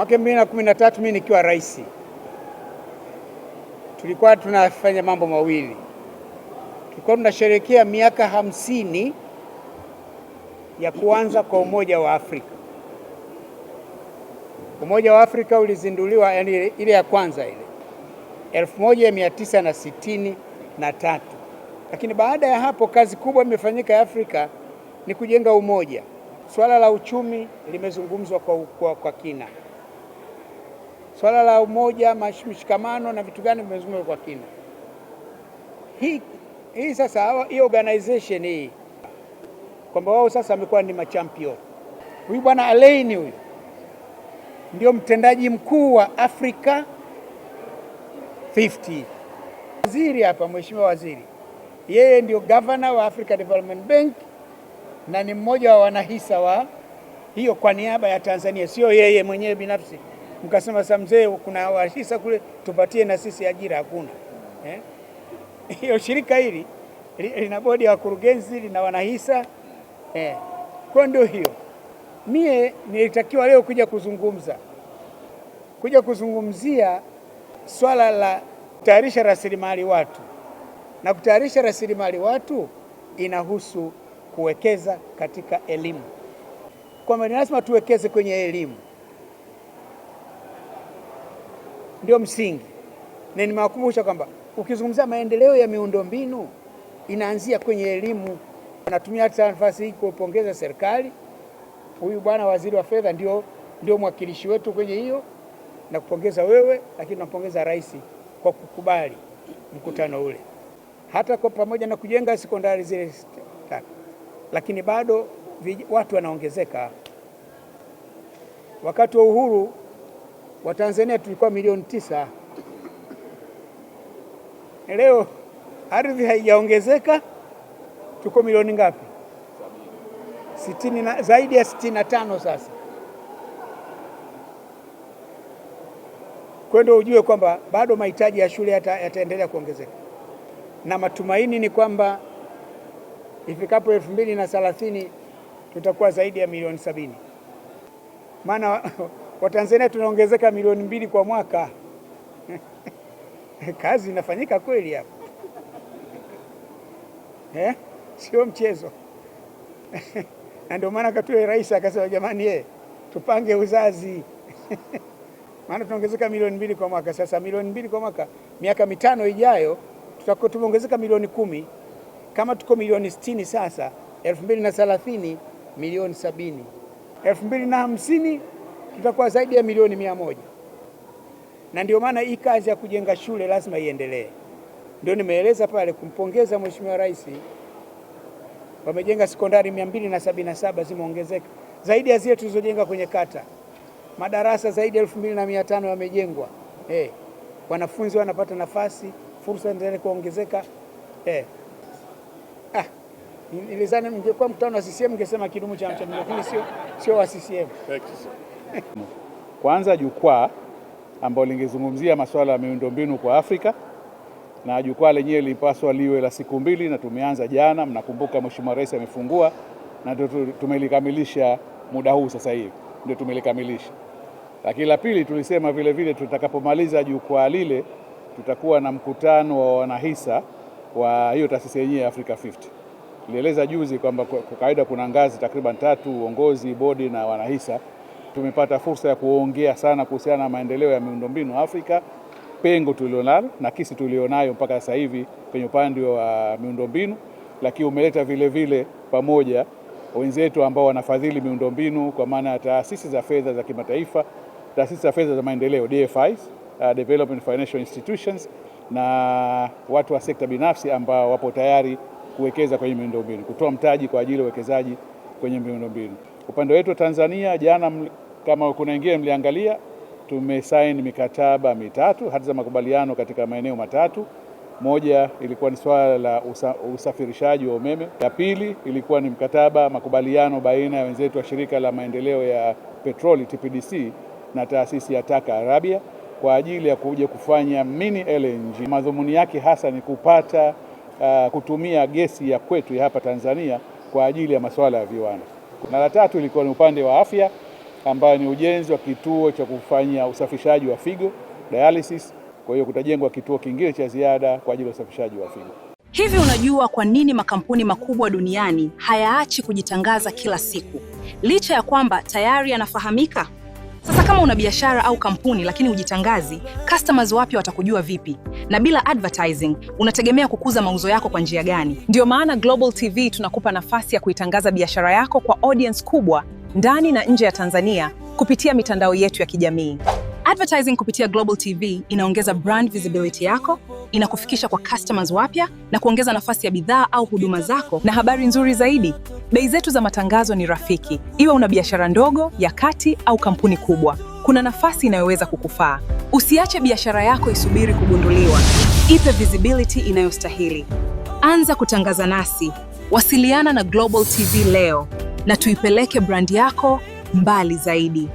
Mwaka 2013 mimi nikiwa rais, tulikuwa tunafanya mambo mawili. Tulikuwa tunasherehekea miaka 50 ya kuanza kwa Umoja wa Afrika. Umoja wa Afrika ulizinduliwa, yani ile ya kwanza ile 1963, lakini baada ya hapo kazi kubwa imefanyika ya Afrika ni kujenga umoja. Swala la uchumi limezungumzwa kwa kina. Swala la umoja, mshikamano na vitu gani vimezungumzwa kwa kina. Hii sasa hii organization hii kwamba wao sasa wamekuwa ni machampion. Huyu bwana Alain huyu ndio mtendaji mkuu wa Africa 50. Waziri hapa, mheshimiwa waziri, yeye ndio governor wa Africa Development Bank na ni mmoja wa wanahisa wa hiyo kwa niaba ya Tanzania, sio yeye mwenyewe binafsi. Mkasema sasa mzee, kuna wahisa kule, tupatie na sisi ajira. Hakuna hiyo. Shirika hili lina bodi ya wakurugenzi, lina wanahisa kwa ndio hiyo. Mie nilitakiwa leo kuja kuzungumzia swala la kutayarisha rasilimali watu, na kutayarisha rasilimali watu inahusu kuwekeza katika elimu. Kwamba ni lazima tuwekeze kwenye elimu, ndio msingi. Na nimewakumbusha kwamba ukizungumzia maendeleo ya miundombinu inaanzia kwenye elimu. Natumia hata nafasi hii kupongeza serikali. Huyu bwana waziri wa fedha ndio mwakilishi wetu kwenye hiyo, na kupongeza wewe, lakini nampongeza rais kwa kukubali mkutano ule, hata kwa pamoja na kujenga sekondari zile tatu, lakini bado watu wanaongezeka. Wakati wa uhuru wa Tanzania tulikuwa milioni 9. Leo ardhi haijaongezeka, tuko milioni ngapi? 60, zaidi ya 65 sasa. Kwenda ujue kwamba bado mahitaji ya shule yataendelea kuongezeka, na matumaini ni kwamba ifikapo 2030 tutakuwa zaidi ya milioni 70. Maana Watanzania tunaongezeka milioni 2 kwa mwaka. Kazi inafanyika kweli hapa, sio mchezo. Na ndio maana katue rais akasema, jamani tupange uzazi. Maana tunaongezeka milioni 2 kwa mwaka. Sasa milioni 2 kwa mwaka, miaka 5 ijayo tutakuwa tumeongezeka milioni 10. Kama tuko milioni 60 sasa, 2030 milioni 70, 2050 tutakuwa zaidi ya milioni 100. Na ndio maana hii kazi ya kujenga shule lazima iendelee. Ndio nimeeleza pale kumpongeza mheshimiwa rais, wamejenga sekondari 277 zimeongezeka zaidi ya zile tulizojenga kwenye kata. Madarasa zaidi ya 2500 yamejengwa. Wanafunzi wanapata nafasi, fursa zinaendelea kuongezeka. Nilizani mngekuwa mkutano wa CCM mngesema kidumu cha mchana, lakini sio wa CCM. Kwanza jukwaa ambalo lingezungumzia masuala ya miundombinu kwa Afrika, na jukwaa lenyewe lilipaswa liwe la siku 2 na tumeanza jana. Mnakumbuka mheshimiwa rais amefungua na tumelikamilisha muda huu sasa hivi ndio tumelikamilisha. Lakini la pili tulisema vile tutakapomaliza jukwaa lile tutakuwa na mkutano wa wanahisa wa hiyo taasisi yenyewe Africa 50. Tulieleza juzi kwamba kwa kawaida kuna ngazi takriban 3: uongozi, bodi na wanahisa. Tumepata fursa ya kuongea sana kuhusiana na maendeleo ya miundombinu Afrika, pengo tulionalo na kisi tulionayo mpaka sasa hivi kwenye upande wa miundombinu, lakini umeleta vile pamoja wenzetu ambao wanafadhili miundombinu kwa maana ya taasisi za fedha za kimataifa, taasisi za fedha za maendeleo DFIs, Development Financial Institutions, na watu wa sekta binafsi ambao wapo tayari kuwekeza kwenye miundombinu, kutoa mtaji kwa ajili ya uwekezaji kwenye miundombinu. Upande wetu Tanzania, jana kama kuna wengine mliangalia, tumesaini mikataba 3, hati za makubaliano katika maeneo 3. Moja ilikuwa ni swala la usafirishaji wa umeme. Ya pili ilikuwa ni mkataba makubaliano baina ya wenzetu wa shirika la maendeleo ya petroli TPDC na taasisi ya Taka Arabia kwa ajili ya kuja kufanya mini LNG. Madhumuni yake hasa ni kupata kutumia gesi ya kwetu ya hapa Tanzania kwa ajili ya masuala ya viwanda. Na la tatu ilikuwa ni upande wa afya, ambayo ni ujenzi wa kituo cha kufanya usafishaji wa figo, dialysis. Kwa hiyo kutajengwa kituo kingine cha ziada kwa ajili ya usafishaji wa figo. Hivi unajua kwa nini makampuni makubwa duniani hayaachi kujitangaza kila siku, licha ya kwamba tayari yanafahamika? Sasa kama una biashara au kampuni lakini hujitangazi, customers wapya watakujua vipi? Na bila advertising, unategemea kukuza mauzo yako kwa njia gani? Ndio maana Global TV tunakupa nafasi ya kuitangaza biashara yako kwa audience kubwa ndani na nje ya Tanzania kupitia mitandao yetu ya kijamii. Advertising kupitia Global TV inaongeza brand visibility yako, inakufikisha kwa customers wapya na kuongeza nafasi ya bidhaa au huduma zako. Na habari nzuri zaidi, bei zetu za matangazo ni rafiki. Iwe una biashara ndogo, ya kati au kampuni kubwa, kuna nafasi inayoweza kukufaa. Usiache biashara yako isubiri kugunduliwa. Ipe visibility inayostahili. Anza kutangaza nasi. Wasiliana na Global TV leo na tuipeleke brand yako mbali zaidi.